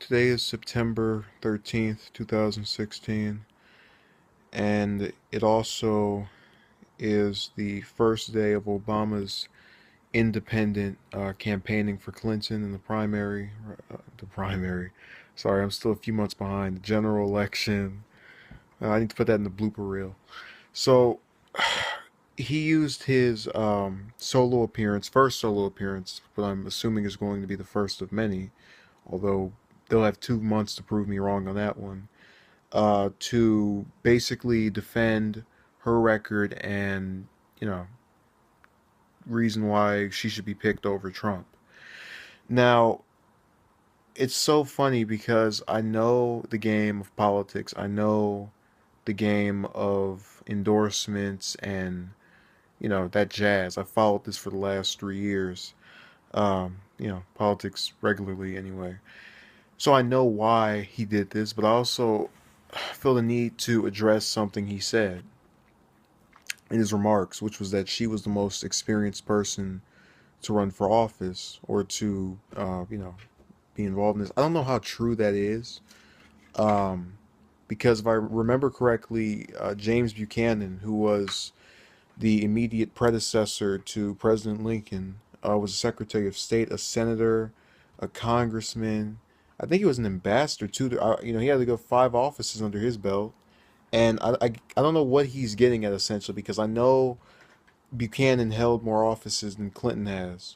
Today is September 13th, 2016, and it also is the first day of Obama's independent campaigning for Clinton in the primary. The primary. Sorry, I'm still a few months behind. The general election. I need to put that in the blooper reel. So, he used his solo appearance, first solo appearance, but I'm assuming is going to be the first of many, although they'll have 2 months to prove me wrong on that one, to basically defend her record and, you know, reason why she should be picked over Trump. Now, it's so funny because I know the game of politics. I know the game of endorsements and, that jazz. I followed this for the last 3 years. Politics regularly anyway. So I know why he did this, but I also feel the need to address something he said in his remarks, which was that she was the most experienced person to run for office or to, be involved in this. I don't know how true that is, um, because if I remember correctly, James Buchanan, who was the immediate predecessor to President Lincoln, was a Secretary of State, a senator, a congressman. I think he was an ambassador too. He had to go 5 offices under his belt. And I don't know what he's getting at essentially because I know Buchanan held more offices than Clinton has.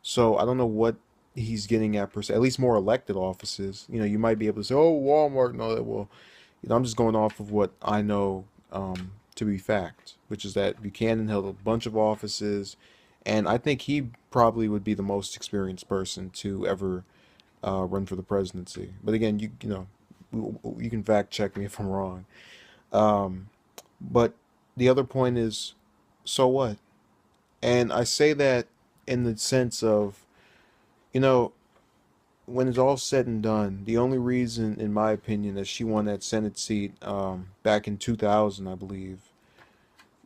So I don't know what he's getting at per se. At least more elected offices. You might be able to say, "Oh, Walmart and all that." Well, I'm just going off of what I know to be fact, which is that Buchanan held a bunch of offices, and I think he probably would be the most experienced person to ever run for the presidency. But again, you can fact check me if I'm wrong. Um, but the other point is, so what? And I say that in the sense of, you know, when it's all said and done, the only reason, in my opinion, that she won that Senate seat back in 2000, I believe,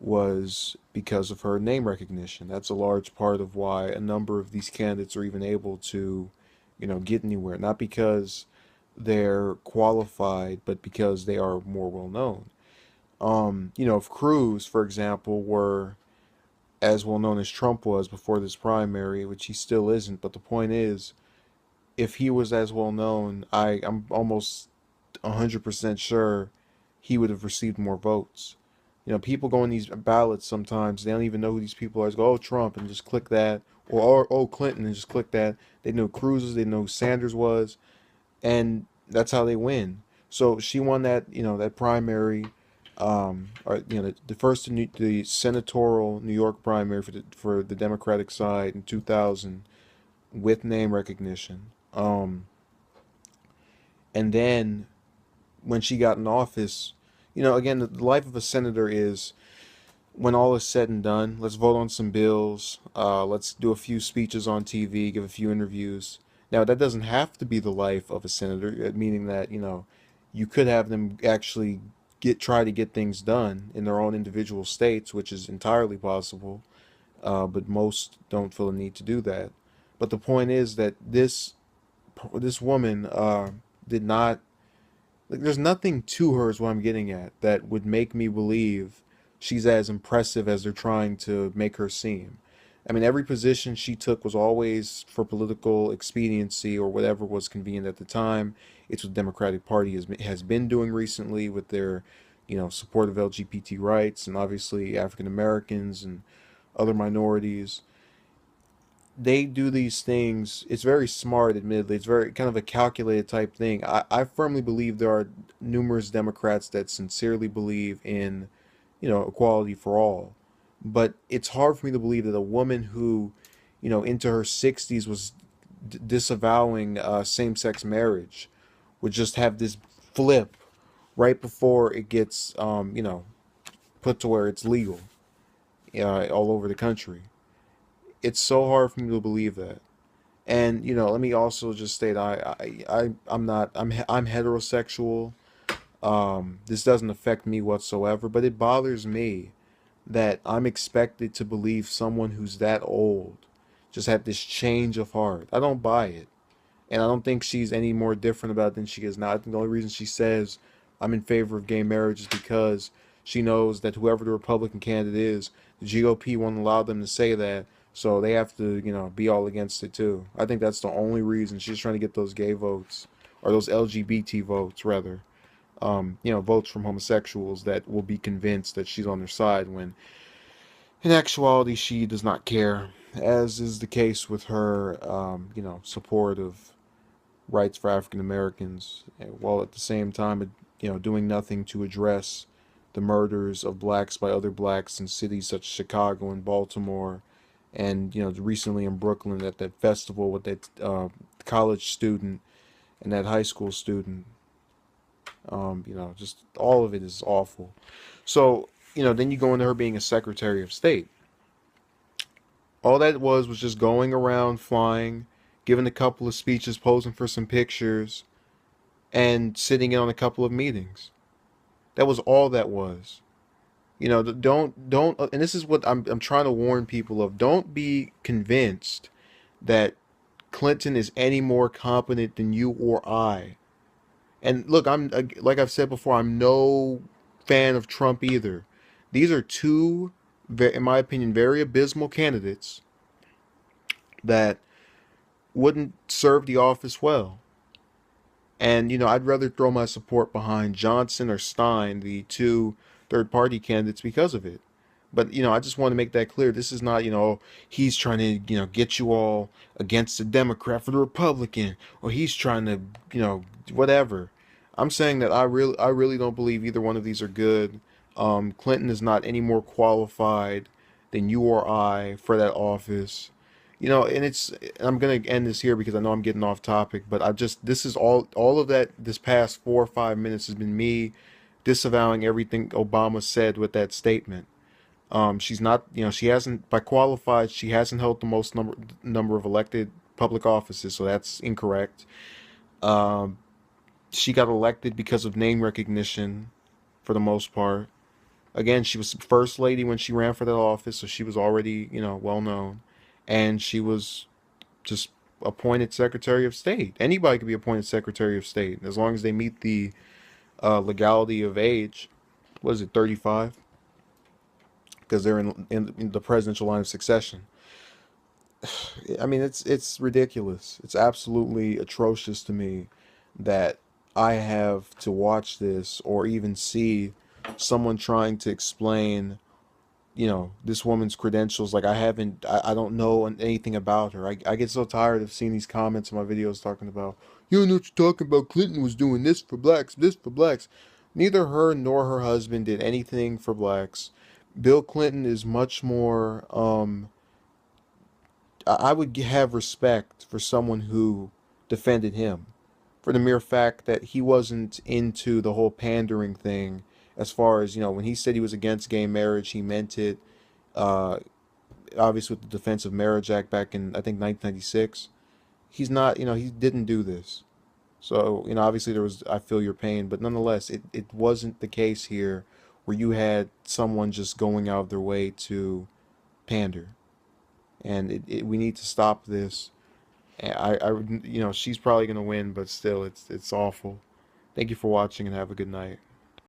was because of her name recognition. That's a large part of why a number of these candidates are even able to, get anywhere. Not because they're qualified, but because they are more well known. If Cruz, for example, were as well known as Trump was before this primary, which he still isn't, but the point is, if he was as well known, I'm almost 100% sure he would have received more votes. People go in these ballots sometimes, they don't even know who these people are. Just go, oh, Trump, and just click that. Or oh, Clinton, and just click that. They know Cruz, they know who Sanders was, and that's how they win. So she won that primary, or the first the senatorial New York primary for the Democratic side in 2000 with name recognition. And then when she got in office, again, the life of a senator is when all is said and done, let's vote on some bills. Let's do a few speeches on TV, give a few interviews. Now, that doesn't have to be the life of a senator, meaning that, you could have them actually try to get things done in their own individual states, which is entirely possible, but most don't feel the need to do that. But the point is that this woman did not, like, there's nothing to her is what I'm getting at that would make me believe she's as impressive as they're trying to make her seem. I mean, every position she took was always for political expediency or whatever was convenient at the time. It's what the Democratic Party has been doing recently with their, support of LGBT rights and obviously African Americans and other minorities. They do these things. It's very smart, admittedly. It's very kind of a calculated type thing. I firmly believe there are numerous Democrats that sincerely believe in, equality for all. But it's hard for me to believe that a woman who, into her 60s was disavowing same-sex marriage would just have this flip right before it gets, put to where it's legal all over the country. It's so hard for me to believe that. And let me also just state I'm not I'm heterosexual. This doesn't affect me whatsoever, but it bothers me that I'm expected to believe someone who's that old just had this change of heart. I don't buy it. And I don't think she's any more different about it than she is now. I think the only reason she says I'm in favor of gay marriage is because she knows that whoever the Republican candidate is, the GOP won't allow them to say that. So they have to, be all against it too. I think that's the only reason she's trying to get those gay votes, or those LGBT votes rather. Votes from homosexuals that will be convinced that she's on their side when in actuality she does not care, as is the case with her, support of rights for African Americans, while at the same time, doing nothing to address the murders of blacks by other blacks in cities such as Chicago and Baltimore, and recently in Brooklyn at that festival with that college student and that high school student. Just all of it is awful. So, then you go into her being a Secretary of State. All that was just going around flying, giving a couple of speeches, posing for some pictures, and sitting in on a couple of meetings. That was all that was. Don't, and this is what I'm trying to warn people of. Don't be convinced that Clinton is any more competent than you or I. And look, I'm like I've said before, I'm no fan of Trump either. These are two, in my opinion, very abysmal candidates that wouldn't serve the office well. And, I'd rather throw my support behind Johnson or Stein, the two third party candidates, because of it. But, I just want to make that clear. This is not, he's trying to, get you all against the Democrat for the Republican, or he's trying to, whatever. I'm saying that I really don't believe either one of these are good. Clinton is not any more qualified than you or I for that office. And I'm gonna end this here because I know I'm getting off topic, but this is all of that. This past 4 or 5 minutes has been me disavowing everything Obama said with that statement. She's not, she hasn't, by qualified, she hasn't held the most number of elected public offices, so that's incorrect. Um, she got elected because of name recognition for the most part. Again, she was first lady when she ran for that office, so she was already, well known, and she was just appointed Secretary of State. Anybody could be appointed Secretary of State as long as they meet the legality of age. What is it, 35? Because they're in the presidential line of succession. I mean, it's ridiculous. It's absolutely atrocious to me that I have to watch this or even see someone trying to explain, this woman's credentials. Like I don't know anything about her. I get so tired of seeing these comments in my videos talking about, you don't know what you're talking about. Clinton was doing this for blacks, this for blacks. Neither her nor her husband did anything for blacks. Bill Clinton is much more, I would have respect for someone who defended him for the mere fact that he wasn't into the whole pandering thing. As far as, when he said he was against gay marriage, he meant it. Uh, Obviously, with the Defense of Marriage Act back in, I think, 1996. He's not, he didn't do this. So, obviously I feel your pain, but nonetheless, it wasn't the case here where you had someone just going out of their way to pander. And we need to stop this. She's probably going to win, but still, it's awful. Thank you for watching and have a good night.